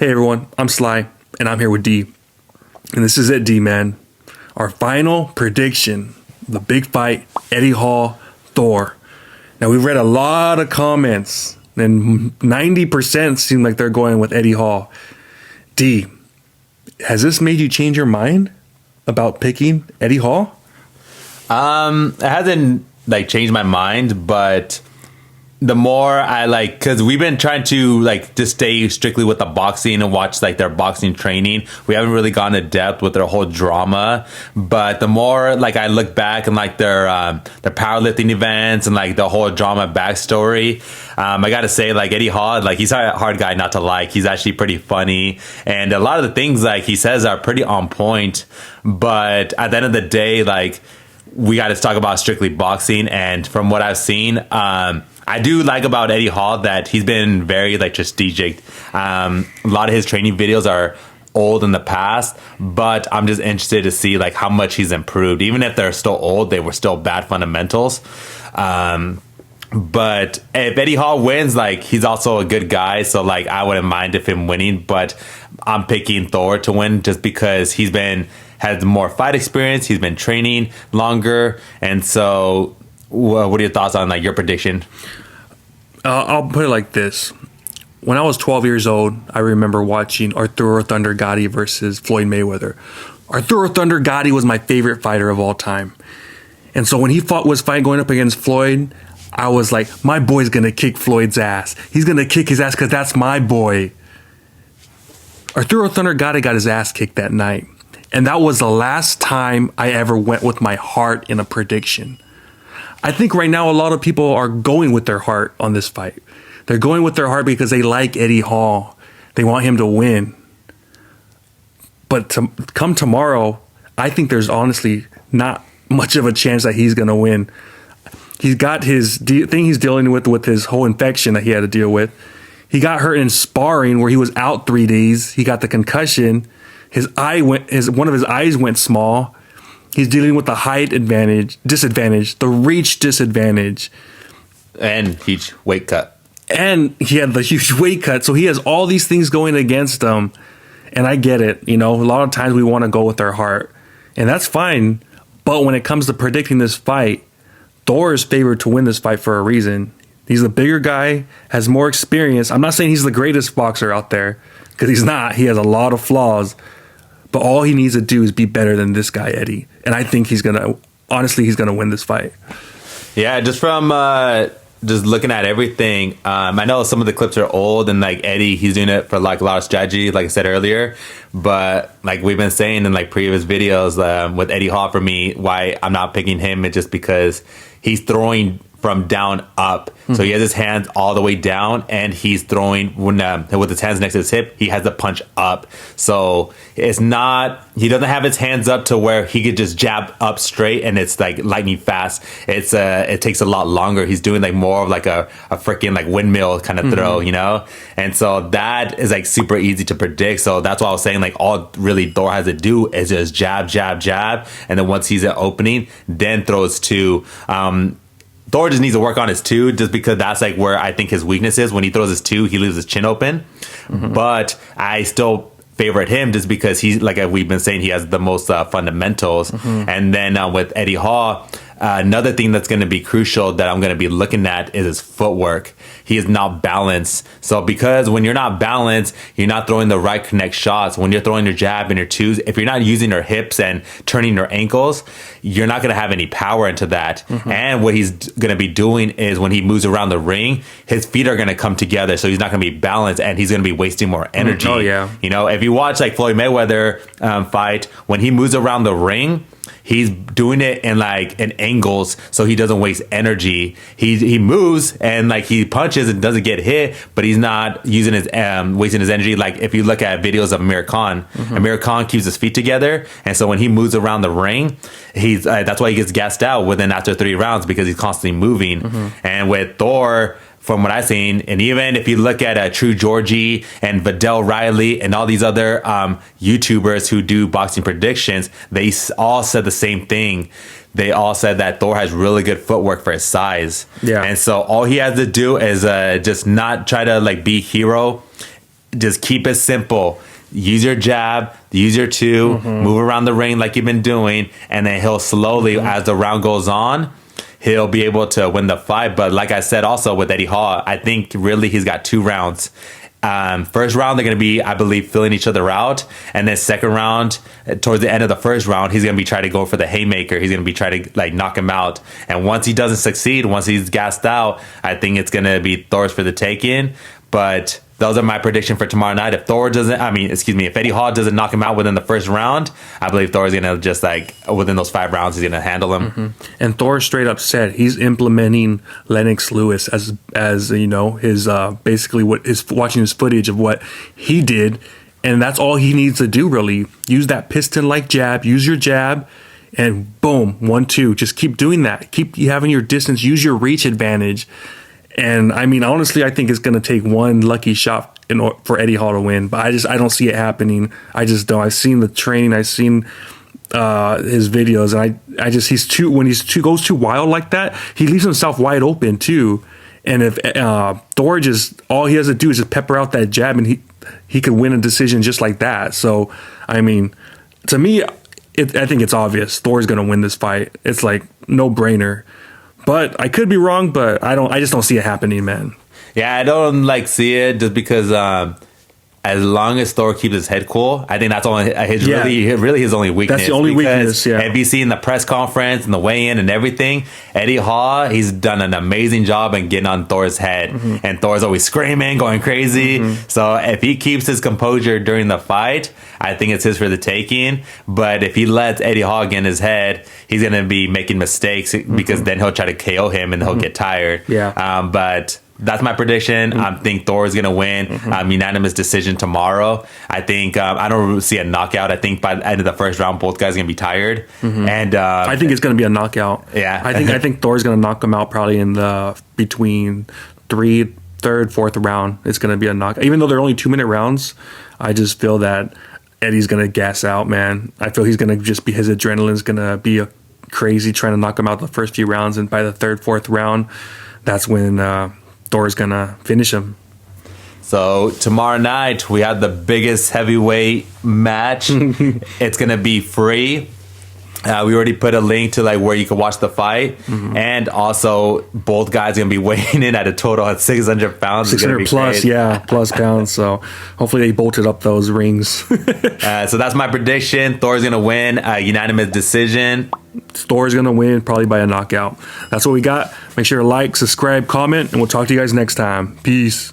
Hey everyone, I'm Sly, and I'm here with D. And this is it, D, man. Our final prediction, the big fight, Eddie Hall, Thor. Now, we've read a lot of comments, and 90% seem like they're going with Eddie Hall. D, has this made you change your mind about picking Eddie Hall? It hasn't changed my mind, but the more I because we've been trying to just stay strictly with the boxing and watch their boxing training. We haven't really gone to depth with their whole drama, but the more I look back and their powerlifting events and the whole drama backstory, I gotta say Eddie Hall, he's a hard guy not to like. He's actually pretty funny, and a lot of the things he says are pretty on point. But at the end of the day, we got to talk about strictly boxing, and from what I've seen, I do like about Eddie Hall that he's been very strategic. A lot of his training videos are old in the past, but I'm just interested to see how much he's improved. Even if they're still old, they were still bad fundamentals. But if Eddie Hall wins, he's also a good guy, so I wouldn't mind if him winning. But I'm picking Thor to win just because has more fight experience. He's been training longer, and so what are your thoughts on your prediction? I'll put it like this. When I was 12 years old, I remember watching Arturo Thunder Gotti versus Floyd Mayweather. Arturo Thunder Gotti was my favorite fighter of all time. And so when he was going up against Floyd, I was like, my boy's going to kick Floyd's ass. He's going to kick his ass because that's my boy. Arturo Thunder Gotti got his ass kicked that night. And that was the last time I ever went with my heart in a prediction. I think right now a lot of people are going with their heart on this fight. They're going with their heart because they like Eddie Hall. They want him to win. But come tomorrow, I think there's honestly not much of a chance that he's going to win. He's got his thing he's dealing with his whole infection that he had to deal with. He got hurt in sparring where he was out 3 days. He got the concussion. One of his eyes went small. He's dealing with the height disadvantage, the reach disadvantage. And huge weight cut. And he had the huge weight cut. So he has all these things going against him. And I get it. A lot of times we want to go with our heart. And that's fine. But when it comes to predicting this fight, Thor is favored to win this fight for a reason. He's the bigger guy, has more experience. I'm not saying he's the greatest boxer out there, because he's not. He has a lot of flaws. But all he needs to do is be better than this guy, Eddie. And I think he's going to win this fight. Yeah, just from just looking at everything, I know some of the clips are old and Eddie, he's doing it for a lot of strategy, like I said earlier. But we've been saying in previous videos with Eddie Hall, for me, why I'm not picking him, it's just because he's throwing from down up. Mm-hmm. So he has his hands all the way down, and he's throwing with his hands next to his hip. He has the punch up. So it's not, he doesn't have his hands up to where he could just jab up straight and it's lightning fast. It takes a lot longer. He's doing more of a freaking windmill kind of throw, And so that is super easy to predict. So that's why I was saying all really Thor has to do is just jab, jab, jab. And then once he's at opening, then throws two. Thor just needs to work on his two, just because that's where I think his weakness is. When he throws his two, he leaves his chin open. Mm-hmm. But I still favorite him just because he's, we've been saying, he has the most fundamentals. Mm-hmm. And then with Eddie Hall, another thing that's going to be crucial that I'm going to be looking at is his footwork. He is not balanced. So because when you're not balanced, you're not throwing the right connect shots. When you're throwing your jab and your twos, if you're not using your hips and turning your ankles, you're not going to have any power into that. Mm-hmm. And what he's going to be doing is when he moves around the ring, his feet are going to come together. So he's not going to be balanced, and he's going to be wasting more energy. Oh, yeah. If you watch Floyd Mayweather fight, when he moves around the ring, he's doing it in angles so he doesn't waste energy. He moves and he punches and doesn't get hit, but he's not using his wasting his energy. If you look at videos of Amir Khan, mm-hmm. Amir Khan keeps his feet together, and so when he moves around the ring, he's that's why he gets gassed out after 3 rounds, because he's constantly moving. Mm-hmm. And with Thor, from what I've seen, and even if you look at True Georgie and Vidal Riley and all these other YouTubers who do boxing predictions, they all said the same thing. They all said that Thor has really good footwork for his size. Yeah. And so all he has to do is just not try to be hero just keep it simple. Use your jab, use your two, move around the ring like you've been doing, and then he'll slowly, as the round goes on, he'll be able to win the fight. But like I said, also with Eddie Hall, I think really he's got 2 rounds. First round, they're going to be, I believe, filling each other out. And then second round, towards the end of the first round, he's going to be trying to go for the haymaker. He's going to be trying to like knock him out. And once he doesn't succeed, once he's gassed out, I think it's going to be Thor's for the taking. But those are my prediction for tomorrow night. If if Eddie Hall doesn't knock him out within the first round, I believe Thor's going to just like, within those 5 rounds, he's going to handle him. And Thor straight up said he's implementing Lennox Lewis as you know, his basically what is watching his footage of what he did, and that's all he needs to do really. Use that piston like jab, use your jab, and boom, 1-2. Just keep doing that. Keep having your distance, use your reach advantage. And I mean, honestly, I think it's going to take one lucky shot for Eddie Hall to win, but I don't see it happening. I just don't. I've seen the training. I've seen his videos, and when he goes too wild like that, he leaves himself wide open too. And if Thor just, all he has to do is just pepper out that jab, and he could win a decision just like that. So I mean, to me, I think it's obvious Thor's going to win this fight. It's like no brainer. But I could be wrong, but I just don't see it happening, man. Yeah, I don't like see it just because as long as Thor keeps his head cool, I think that's really his only weakness. That's the only weakness, yeah. If you see in the press conference and the weigh-in and everything, Eddie Hall, he's done an amazing job in getting on Thor's head. And Thor's always screaming, going crazy. So if he keeps his composure during the fight, I think it's his for the taking. But if he lets Eddie Hall get in his head, he's going to be making mistakes because then he'll try to KO him and he'll get tired. Yeah. But that's my prediction. I think Thor is going to win. Unanimous decision tomorrow. I think I don't see a knockout. I think by the end of the first round, both guys are going to be tired. And I think it's going to be a knockout. Yeah. I think Thor's going to knock him out probably in the between third, fourth round. It's going to be a knockout. Even though they're only 2-minute rounds, I just feel that Eddie's going to gas out, man. I feel he's going to just be, his adrenaline's going to be crazy trying to knock him out the first few rounds. And by the third, fourth round, that's when Thor's going to finish him. So tomorrow night, we have the biggest heavyweight match. It's going to be free. We already put a link to like where you can watch the fight. And also both guys are going to be weighing in at a total of 600 pounds. 600 plus, plus pounds. So hopefully they bolted up those rings. So that's my prediction. Thor's going to win a unanimous decision. Thor's going to win probably by a knockout. That's what we got. Make sure to like, subscribe, comment, and we'll talk to you guys next time. Peace.